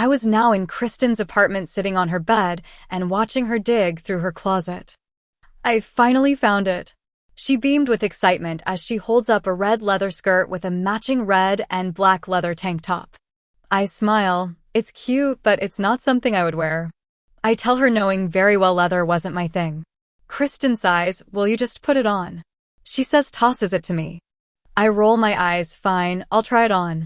I was now in Kristin's apartment sitting on her bed and watching her dig through her closet. I finally found it. She beamed with excitement as she holds up a red leather skirt with a matching red and black leather tank top. I smile. It's cute, but it's not something I would wear. I tell her knowing very well leather wasn't my thing. Kristin sighs, will you just put it on? She says tosses it to me. I roll my eyes, fine, I'll try it on.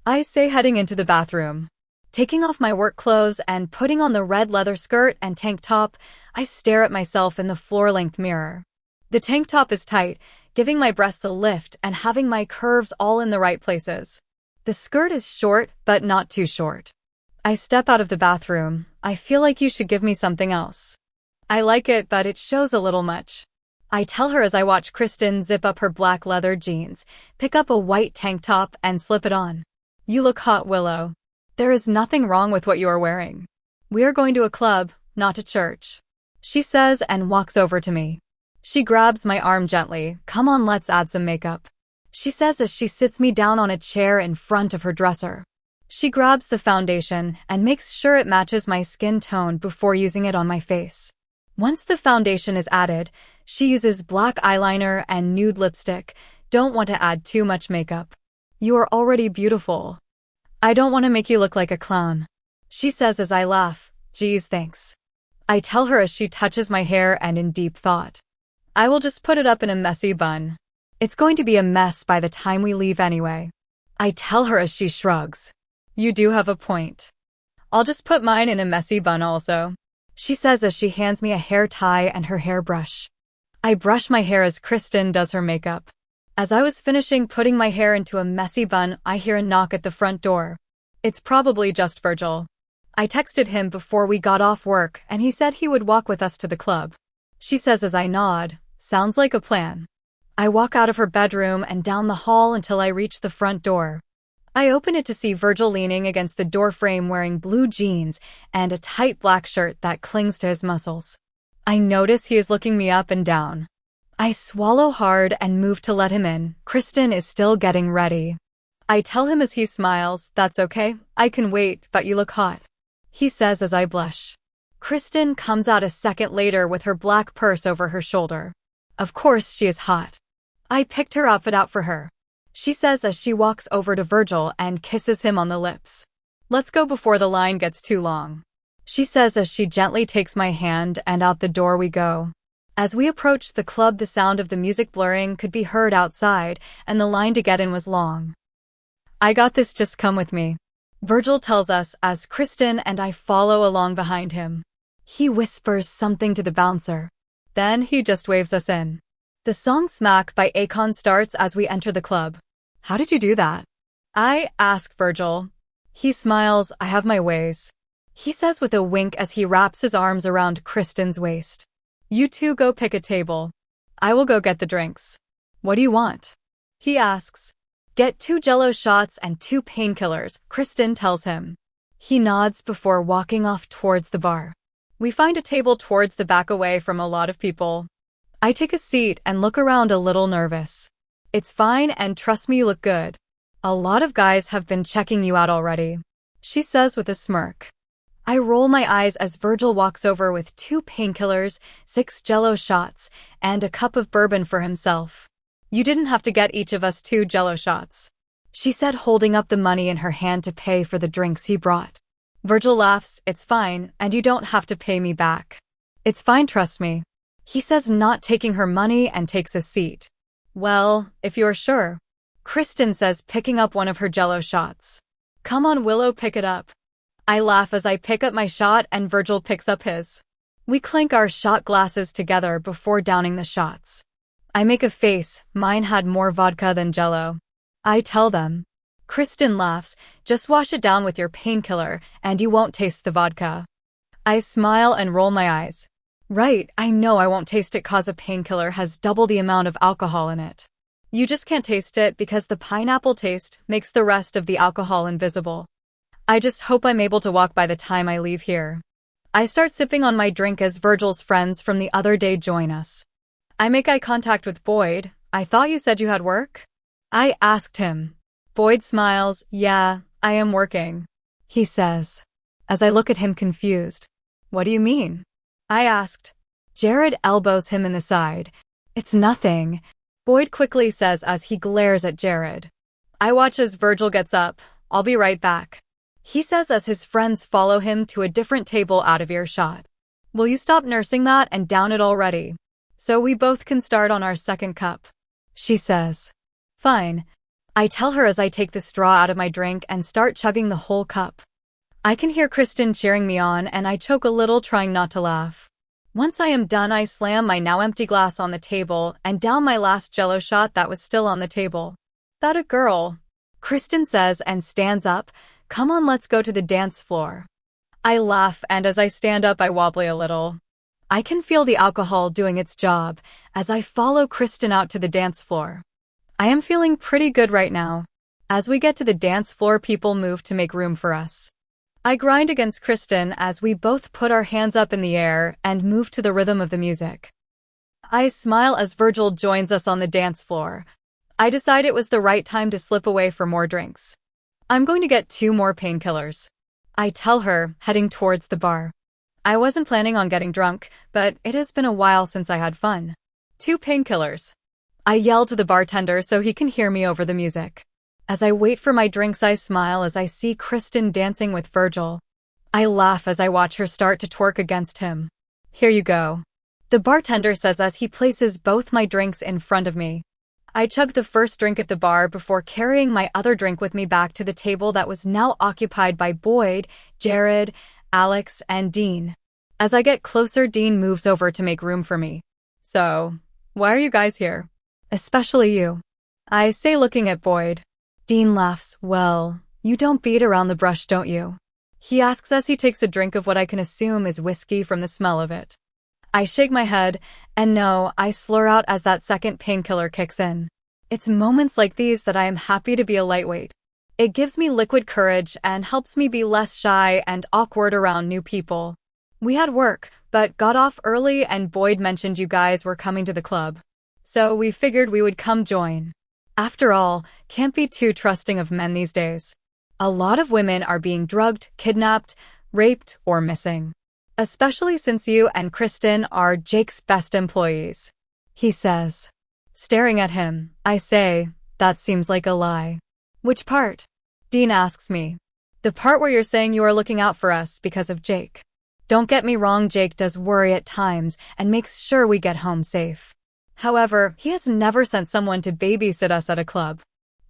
I say heading into the bathroom. Taking off my work clothes and putting on the red leather skirt and tank top, I stare at myself in the floor-length mirror. The tank top is tight, giving my breasts a lift and having my curves all in the right places. The skirt is short, but not too short. I step out of the bathroom. I feel like you should give me something else. I like it, but it shows a little much. I tell her as I watch Kristin zip up her black leather jeans, pick up a white tank top, and slip it on. You look hot, Willow. There is nothing wrong with what you are wearing. We are going to a club, not to church. She says and walks over to me. She grabs my arm gently. Come on, let's add some makeup. She says as she sits me down on a chair in front of her dresser. She grabs the foundation and makes sure it matches my skin tone before using it on my face. Once the foundation is added, she uses black eyeliner and nude lipstick. Don't want to add too much makeup. You are already beautiful. I don't want to make you look like a clown. She says as I laugh. Geez, thanks. I tell her as she touches my hair and in deep thought. I will just put it up in a messy bun. It's going to be a mess by the time we leave anyway. I tell her as she shrugs. You do have a point. I'll just put mine in a messy bun also. She says as she hands me a hair tie and her hairbrush. I brush my hair as Kristin does her makeup. As I was finishing putting my hair into a messy bun, I hear a knock at the front door. It's probably just Virgil. I texted him before we got off work and he said he would walk with us to the club. She says as I nod, sounds like a plan. I walk out of her bedroom and down the hall until I reach the front door. I open it to see Virgil leaning against the doorframe wearing blue jeans and a tight black shirt that clings to his muscles. I notice he is looking me up and down. I swallow hard and move to let him in. Kristin is still getting ready. I tell him as he smiles, that's okay, I can wait, but you look hot. He says as I blush. Kristin comes out a second later with her black purse over her shoulder. Of course she is hot. I picked her outfit out for her. She says as she walks over to Virgil and kisses him on the lips. Let's go before the line gets too long. She says as she gently takes my hand and out the door we go. As we approached the club, the sound of the music blurring could be heard outside and the line to get in was long. I got this, just come with me. Virgil tells us as Kristin and I follow along behind him. He whispers something to the bouncer. Then he just waves us in. The song Smack by Akon starts as we enter the club. How did you do that? I ask Virgil. He smiles, I have my ways. He says with a wink as he wraps his arms around Kristin's waist. You two go pick a table. I will go get the drinks. What do you want? He asks. Get 2 Jello shots and 2 painkillers, Kristin tells him. He nods before walking off towards the bar. We find a table towards the back away from a lot of people. I take a seat and look around a little nervous. It's fine and trust me, you look good. A lot of guys have been checking you out already. She says with a smirk. I roll my eyes as Virgil walks over with 2 painkillers, 6 Jello shots, and a cup of bourbon for himself. You didn't have to get each of us 2 Jello shots. She said, holding up the money in her hand to pay for the drinks he brought. Virgil laughs, it's fine, and you don't have to pay me back. It's fine, trust me. He says, not taking her money, and takes a seat. Well, if you're sure. Kristin says, picking up one of her Jello shots. Come on, Willow, pick it up. I laugh as I pick up my shot and Virgil picks up his. We clink our shot glasses together before downing the shots. I make a face, mine had more vodka than Jello. I tell them. Kristin laughs, just wash it down with your painkiller and you won't taste the vodka. I smile and roll my eyes. Right, I know I won't taste it cause a painkiller has double the amount of alcohol in it. You just can't taste it because the pineapple taste makes the rest of the alcohol invisible. I just hope I'm able to walk by the time I leave here. I start sipping on my drink as Virgil's friends from the other day join us. I make eye contact with Boyd. I thought you said you had work? I asked him. Boyd smiles. Yeah, I am working. He says. as I look at him confused. What do you mean? I asked. Jared elbows him in the side. It's nothing, Boyd quickly says as he glares at Jared. I watch as Virgil gets up. I'll be right back, he says as his friends follow him to a different table out of earshot. Will you stop nursing that and down it already, so we both can start on our second cup, she says. Fine, I tell her as I take the straw out of my drink and start chugging the whole cup. I can hear Kristin cheering me on and I choke a little trying not to laugh. Once I am done, I slam my now empty glass on the table and down my last Jello shot that was still on the table. That a girl, Kristin says and stands up. Come on, let's go to the dance floor. I laugh and as I stand up I wobble a little. I can feel the alcohol doing its job as I follow Kristin out to the dance floor. I am feeling pretty good right now. As we get to the dance floor, people move to make room for us. I grind against Kristin as we both put our hands up in the air and move to the rhythm of the music. I smile as Virgil joins us on the dance floor. I decide it was the right time to slip away for more drinks. I'm going to get 2 more painkillers, I tell her, heading towards the bar. I wasn't planning on getting drunk, but it has been a while since I had fun. 2 painkillers. I yell to the bartender so he can hear me over the music. As I wait for my drinks, I smile as I see Kristin dancing with Virgil. I laugh as I watch her start to twerk against him. Here you go, the bartender says as he places both my drinks in front of me. I chug the first drink at the bar before carrying my other drink with me back to the table that was now occupied by Boyd, Jared, Alex, and Dean. As I get closer, Dean moves over to make room for me. So, why are you guys here? Especially you, I say looking at Boyd. Dean laughs. Well, you don't beat around the bush, don't you? He asks as he takes a drink of what I can assume is whiskey from the smell of it. I shake my head, and no, I slur out as that second painkiller kicks in. It's moments like these that I am happy to be a lightweight. It gives me liquid courage and helps me be less shy and awkward around new people. We had work, but got off early and Boyd mentioned you guys were coming to the club. So we figured we would come join. After all, can't be too trusting of men these days. A lot of women are being drugged, kidnapped, raped, or missing. Especially since you and Kristin are Jake's best employees, he says. Staring at him, I say, that seems like a lie. Which part? Dean asks me. The part where you're saying you are looking out for us because of Jake. Don't get me wrong, Jake does worry at times and makes sure we get home safe. However, he has never sent someone to babysit us at a club.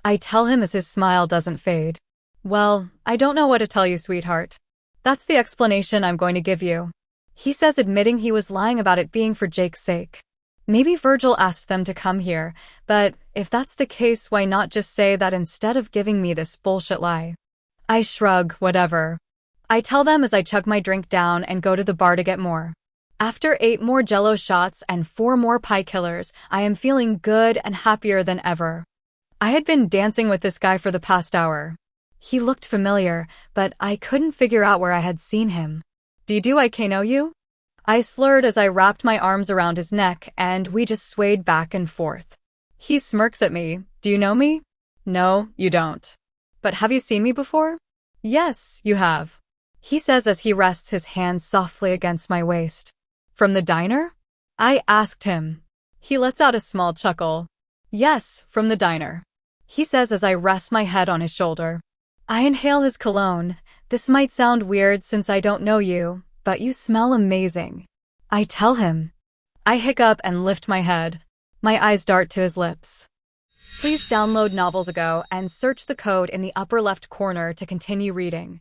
I tell him as his smile doesn't fade. Well, I don't know what to tell you, sweetheart. That's the explanation I'm going to give you, he says, admitting he was lying about it being for Jake's sake. Maybe Virgil asked them to come here, but if that's the case, why not just say that instead of giving me this bullshit lie? I shrug, whatever. I tell them as I chug my drink down and go to the bar to get more. After 8 more Jello shots and 4 more pie killers, I am feeling good and happier than ever. I had been dancing with this guy for the past hour. He looked familiar, but I couldn't figure out where I had seen him. Do I know you? I slurred as I wrapped my arms around his neck and we just swayed back and forth. He smirks at me. Do you know me? No, you don't. But have you seen me before? Yes, you have, he says as he rests his hands softly against my waist. From the diner? I asked him. He lets out a small chuckle. Yes, from the diner, he says as I rest my head on his shoulder. I inhale his cologne. This might sound weird since I don't know you, but you smell amazing, I tell him. I hiccup and lift my head. My eyes dart to his lips. Please download Novels Ago and search the code in the upper left corner to continue reading.